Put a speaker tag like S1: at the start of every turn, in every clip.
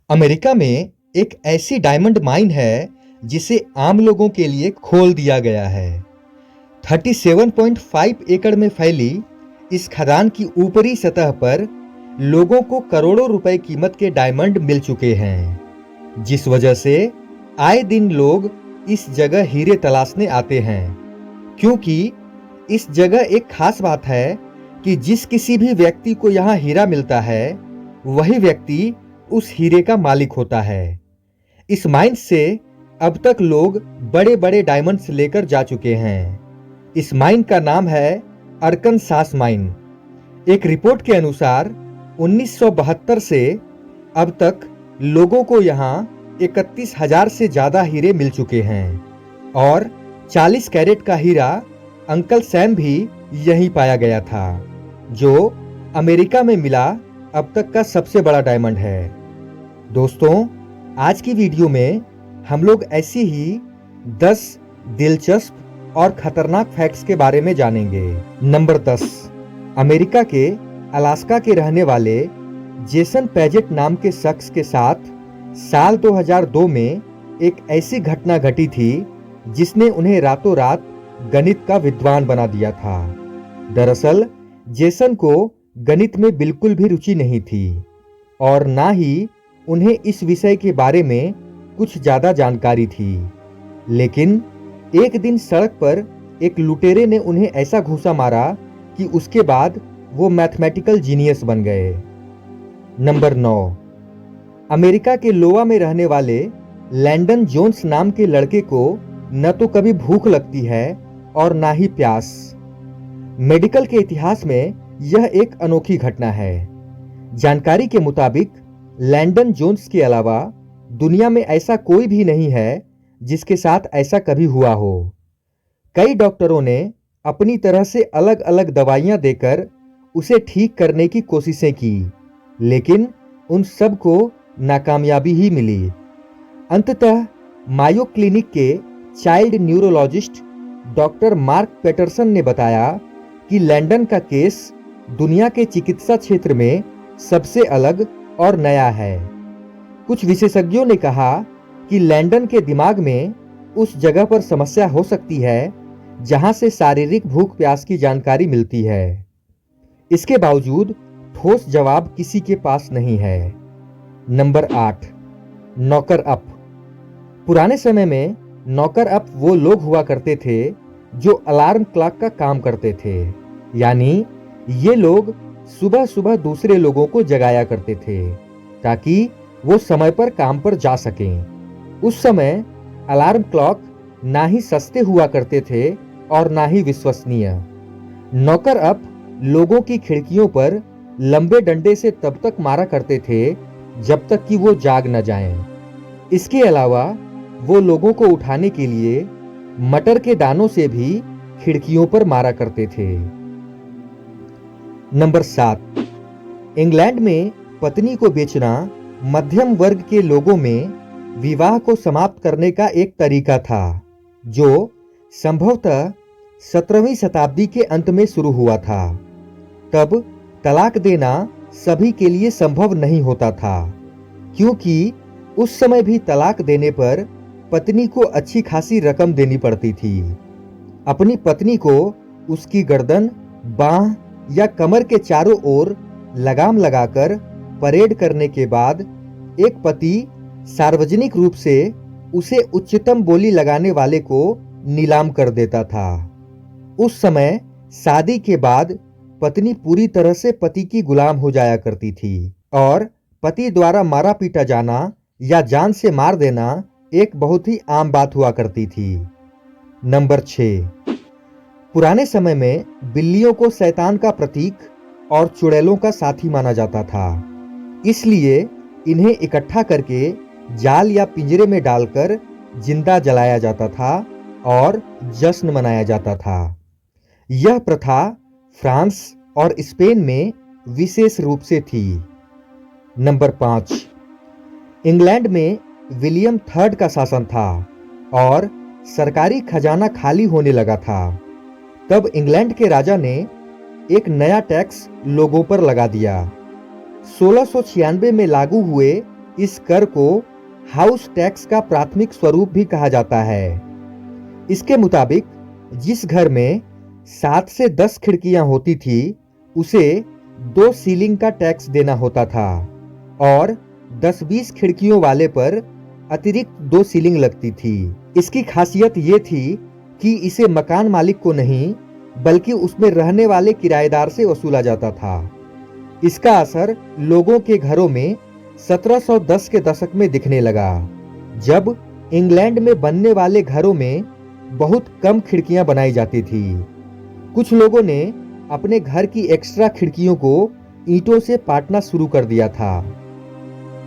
S1: America में एक ऐसी डायमंड माइन है जिसे आम लोगों के लिए खोल दिया गया है। 37.5 एकड़ में फैली इस खदान की ऊपरी सतह पर लोगों को करोड़ों रुपए कीमत के डायमंड मिल चुके हैं, जिस वजह से आए दिन लोग इस जगह हीरे तलाशने आते हैं। क्योंकि इस जगह एक खास बात है कि जिस किसी भी व्यक्ति को यहाँ हीरा मिलता है, वही व्यक्ति उस हीरे का मालिक होता है। इस माइन से अब तक लोग बड़े बड़े डायमंड्स लेकर जा चुके हैं। इस माइन का नाम है अरकनसास माइन। एक रिपोर्ट के अनुसार 1972 से अब तक लोगों को यहाँ 31,000 से ज्यादा हीरे मिल चुके हैं और 40 कैरेट का हीरा अंकल सैम भी यहीं पाया गया था, जो अमेरिका में मिला अब तक का सबसे बड़ा डायमंड है। दोस्तों, आज की वीडियो में हम लोग ऐसी ही 10 दिलचस्प और खतरनाक फैक्ट्स के बारे में जानेंगे। नंबर 10, अमेरिका के अलास्का के रहने वाले जेसन पैजेट नाम के शख्स के साथ साल 2002 में एक ऐसी घटना घटी थी जिसने उन्हें रातों रात गणित का विद्वान बना दिया था। दरअसल जेसन को गणित में बिल्कुल भी रुचि नहीं थी और ना ही उन्हें इस विषय के बारे में कुछ ज्यादा जानकारी थी। लेकिन एक दिन सड़क पर एक लुटेरे ने उन्हें ऐसा घूंसा मारा कि उसके बाद वो मैथमेटिकल जीनियस बन गए। नंबर 9, अमेरिका के लोवा में रहने वाले लैंडन जोन्स नाम के लड़के को न तो कभी भूख लगती है और ना ही प्यास। मेडिकल के इतिहास में यह एक अनोखी घटना है। जानकारी के मुताबिक लैंडन जोन्स के अलावा दुनिया में ऐसा कोई भी नहीं है जिसके साथ ऐसा कभी हुआ हो। कई डॉक्टरों ने अपनी तरह से अलग अलग दवाइयां देकर उसे ठीक करने की कोशिशें की, लेकिन उन सब को नाकामयाबी ही मिली। अंततः मायो क्लिनिक के child neurologist doctor mark Peterson ने बताया कि लैंडन का केस दुनिया के चिकित्सा क्षेत्र में सबसे अलग और नया है। कुछ विशेषज्ञों ने कहा कि लैंडन के दिमाग में उस जगह पर समस्या हो सकती है जहां से शारीरिक भूख प्यास की जानकारी मिलती है। इसके बावजूद ठोस जवाब किसी के पास नहीं है। नंबर 8, नौकर अप। पुराने समय में नौकर अप वो लोग हुआ करते थे जो अलार्म क्लॉक का काम करते थे, यानी ये लोग सुबह सुबह दूसरे लोगों को जगाया करते थे ताकि वो समय पर काम पर जा सकें। उस समय अलार्म क्लॉक ना ही सस्ते हुआ करते थे और ना ही विश्वसनीय। नौकर अप लोगों की खिड़कियों पर लंबे डंडे से तब तक मारा करते थे जब तक कि वो जाग न जाएं। इसके अलावा वो लोगों को उठाने के लिए मटर के दानों से भी खिड़कियों पर मारा करते थे। नंबर 7, इंग्लैंड में पत्नी को बेचना मध्यम वर्ग के लोगों में विवाह को समाप्त करने का एक तरीका था, जो संभवतः 17वीं शताब्दी के अंत में शुरू हुआ था। तब तलाक देना सभी के लिए संभव नहीं होता था, क्योंकि उस समय भी तलाक देने पर पत्नी को अच्छी खासी रकम देनी पड़ती थी। अपनी पत्नी को उसकी गर्दन, बांह या कमर के चारों ओर लगाम लगाकर परेड करने के बाद एक पति सार्वजनिक रूप से उसे उच्चतम बोली लगाने वाले को नीलाम कर देता था। उस समय शादी के बाद पत्नी पूरी तरह से पति की गुलाम हो जाया करती थी और पति द्वारा मारा पीटा जाना या जान से मार देना एक बहुत ही आम बात हुआ करती थी। नंबर 6, पुराने समय में बिल्लियों को शैतान का प्रतीक और चुड़ैलों का साथी माना जाता था, इसलिए इन्हें इकट्ठा करके जाल या पिंजरे में डालकर जिंदा जलाया जाता था और जश्न मनाया जाता था। यह प्रथा फ्रांस और स्पेन में विशेष रूप से थी। नंबर 5, इंग्लैंड में विलियम III का शासन था और सरकारी खजाना खाली होने लगा था। तब इंग्लैंड के राजा ने एक नया टैक्स लोगों पर लगा दिया। 1696 में लागू हुए इस कर को हाउस टैक्स का प्राथमिक स्वरूप भी कहा जाता है। इसके मुताबिक जिस घर में 7 से 10 खिड़कियां होती थी उसे 2 सीलिंग का टैक्स देना होता था और 10-20 खिड़कियों वाले पर अतिरिक्त 2 सीलिंग लगती थी। इसकी खासियत ये थी कि इसे मकान मालिक को नहीं बल्कि उसमें रहने वाले किराएदार से वसूला जाता था। इसका असर लोगों के घरों में 1710 के दशक में दिखने लगा, जब इंग्लैंड में बनने वाले घरों में बहुत कम खिड़कियां बनाई जाती थी। कुछ लोगों ने अपने घर की एक्स्ट्रा खिड़कियों को ईंटों से पाटना शुरू कर दिया था।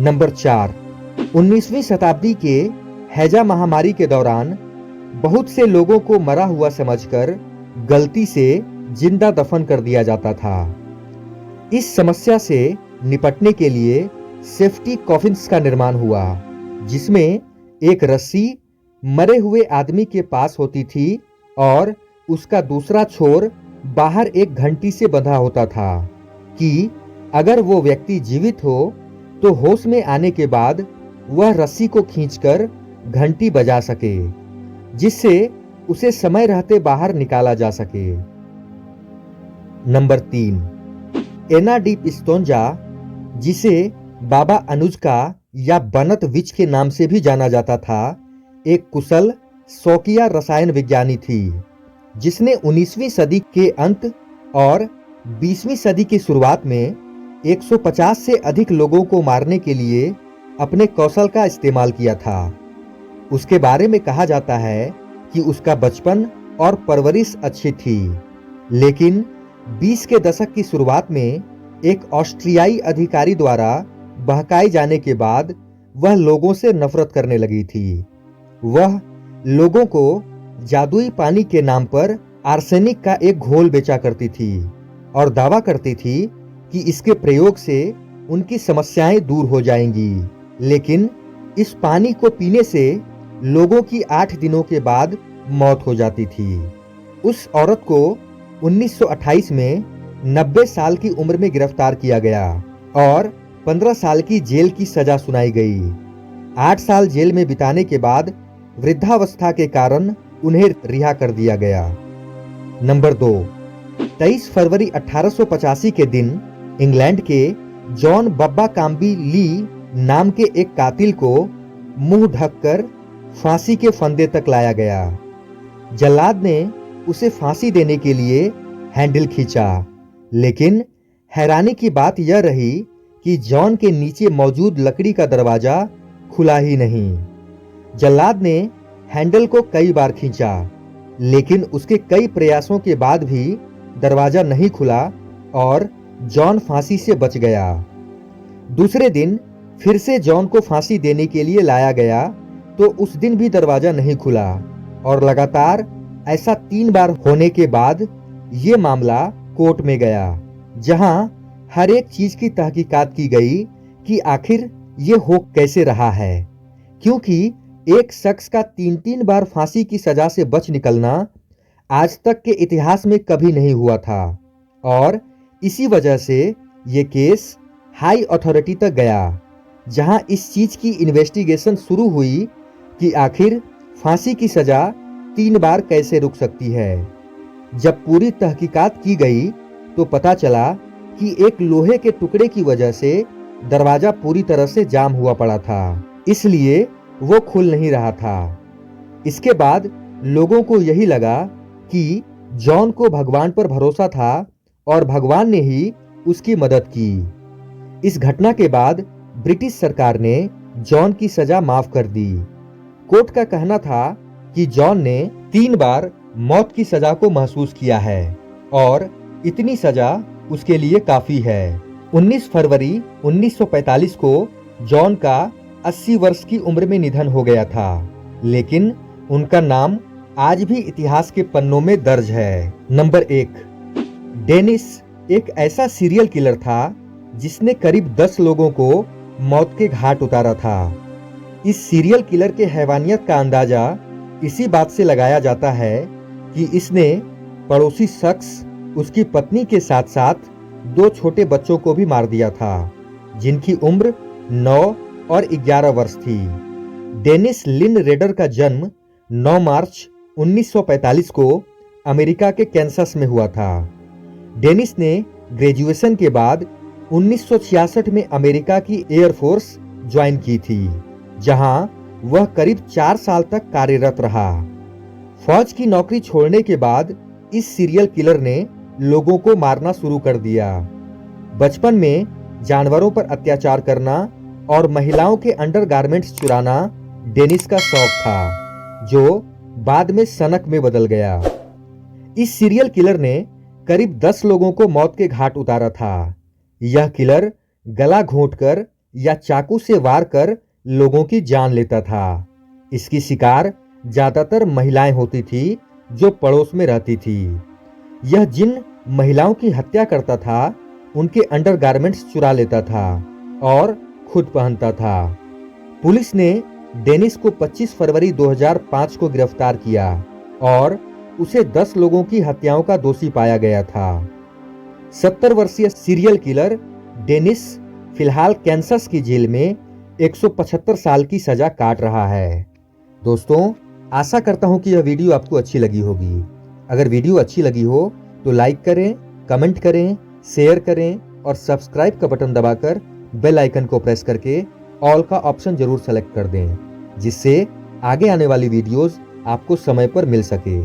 S1: नंबर 4, 19वीं शताब्दी के हैजा महामारी के दौरान बहुत से लोगों को मरा हुआ समझकर गलती से जिंदा दफन कर दिया जाता था। इस समस्या से निपटने के लिए सेफ्टी कॉफिन्स का निर्माण हुआ, जिसमें एक रस्सी मरे हुए आदमी के पास होती थी और उसका दूसरा छोर बाहर एक घंटी से बंधा होता था कि अगर वो व्यक्ति जीवित हो तो होश में आने के बाद वह रस्सी को खींचकर घंटी बजा सके, जिससे उसे समय रहते बाहर निकाला जा सके। नंबर 3, एना डी पिस्तोंजा, जिसे बाबा अनुजका या बनत विच के नाम से भी जाना जाता था, एक कुशल शौकिया रसायन विज्ञानी थी, जिसने 19वीं सदी के अंत और 20वीं सदी की शुरुआत में 150 से अधिक लोगों को मारने के लिए अपने कौशल का इस्तेमाल किया था। उसके बारे में कहा जाता है कि उसका बचपन और परवरिश अच्छी थी, लेकिन 20 के दशक की शुरुआत में एक ऑस्ट्रियाई अधिकारी द्वारा बहकाए जाने के बाद वह लोगों से नफरत करने लगी थी। वह लोगों को जादुई पानी के नाम पर आर्सेनिक का एक घोल बेचा करती थी और दावा करती थी कि इसके प्रयोग से उनकी समस्याएं दूर हो जाएंगी, लेकिन इस पानी को पीने से लोगों की 8 दिनों के बाद मौत हो जाती थी। उस औरत को 1928 में 90 साल की उम्र में गिरफ्तार किया गया और 15 साल की जेल की सजा सुनाई गई। 8 साल जेल में बिताने के बाद वृद्धावस्था के कारण उन्हें रिहा कर दिया गया। नंबर 2, 23 फरवरी 1885 के दिन इंग्लैंड के जॉन बब्बा काम्बी ली नाम के एक कातिल को मुंह ढककर फांसी के फंदे तक लाया गया। जल्लाद ने उसे फांसी देने के लिए हैंडल खींचा, लेकिन हैरानी की बात यह रही कि जॉन के नीचे मौजूद लकड़ी का दरवाजा खुला ही नहीं। जल्लाद ने हैंडल को कई बार खींचा, लेकिन उसके कई प्रयासों के बाद भी दरवाजा नहीं खुला और जॉन फांसी से बच गया। दूसरे दिन फिर से जॉन को फांसी देने के लिए लाया गया तो उस दिन भी दरवाजा नहीं खुला और लगातार ऐसा 3 बार होने के बाद ये मामला कोर्ट में गया, जहां हर एक चीज की तहकीकात की गई कि आखिर ये हो कैसे रहा है, क्योंकि एक शख्स का 3-3 बार फांसी की सजा से बच निकलना आज तक के इतिहास में कभी नहीं हुआ था और इसी वजह से ये केस हाई अथॉरिटी तक गया, जहां इस चीज की इन्वेस्टिगेशन शुरू हुई कि आखिर फांसी की सजा 3 बार कैसे रुक सकती है। जब पूरी तहकीकात की गई तो पता चला कि एक लोहे के टुकड़े की वजह से दरवाजा पूरी तरह से जाम हुआ पड़ा था, इसलिए वो खुल नहीं रहा था। इसके बाद लोगों को यही लगा कि जॉन को भगवान पर भरोसा था और भगवान ने ही उसकी मदद की। इस घटना के बाद ब्रिटिश सरकार ने जॉन की सजा माफ कर दी। कोर्ट का कहना था कि जॉन ने 3 बार मौत की सजा को महसूस किया है और इतनी सजा उसके लिए काफी है। 19 फरवरी 1945 को जॉन का 80 वर्ष की उम्र में निधन हो गया था, लेकिन उनका नाम आज भी इतिहास के पन्नों में दर्ज है। नंबर 1, डेनिस एक ऐसा सीरियल किलर था जिसने करीब 10 लोगों को मौत के घाट उतारा था। इस सीरियल किलर के हैवानियत का अंदाजा इसी बात से लगाया जाता है कि इसने पड़ोसी शख्स, उसकी पत्नी के साथ साथ 2 छोटे बच्चों को भी मार दिया था, जिनकी उम्र 9 और 11 वर्ष थी। डेनिस लिन रेडर का जन्म 9 मार्च 1945 को अमेरिका के कैंसस में हुआ था। डेनिस ने ग्रेजुएशन के बाद 1966 में अमेरिका की एयरफोर्स ज्वाइन की थी, जहां वह करीब 4 साल तक कार्यरत रहा। फौज की नौकरी छोड़ने के बाद इस सीरियल किलर ने लोगों को मारना शुरू कर दिया। बचपन में जानवरों पर अत्याचार करना और महिलाओं के अंडरगारमेंट्स चुराना डेनिस का शौक था, जो बाद में सनक में बदल गया। इस सीरियल किलर ने करीब 10 लोगों को मौत के घाट उतारा था। यह किलर गला घोंटकर या चाकू से वार कर लोगों की जान लेता था। इसकी शिकार ज्यादातर महिलाएं होती थी जो पड़ोस में रहती थी। यह जिन महिलाओं की हत्या करता था उनके अंडरगारमेंट्स चुरा लेता था और खुद पहनता था। पुलिस ने डेनिस को 25 फरवरी 2005 को गिरफ्तार किया और उसे 10 लोगों की हत्याओं का दोषी पाया गया था। 70 वर्षीय सीरियल किलर डेनिस फिलहाल कैंसस की जेल में 175 साल की सजा काट रहा है। दोस्तों, आशा करता हूं कि यह वीडियो आपको अच्छी लगी होगी। अगर वीडियो अच्छी लगी हो तो लाइक करें, कमेंट करें, शेयर करें और सब्सक्राइब का बटन दबाकर बेल आइकन को प्रेस करके ऑल का ऑप्शन जरूर सेलेक्ट कर दें, जिससे आगे आने वाली वीडियोस आपको समय पर मिल सके।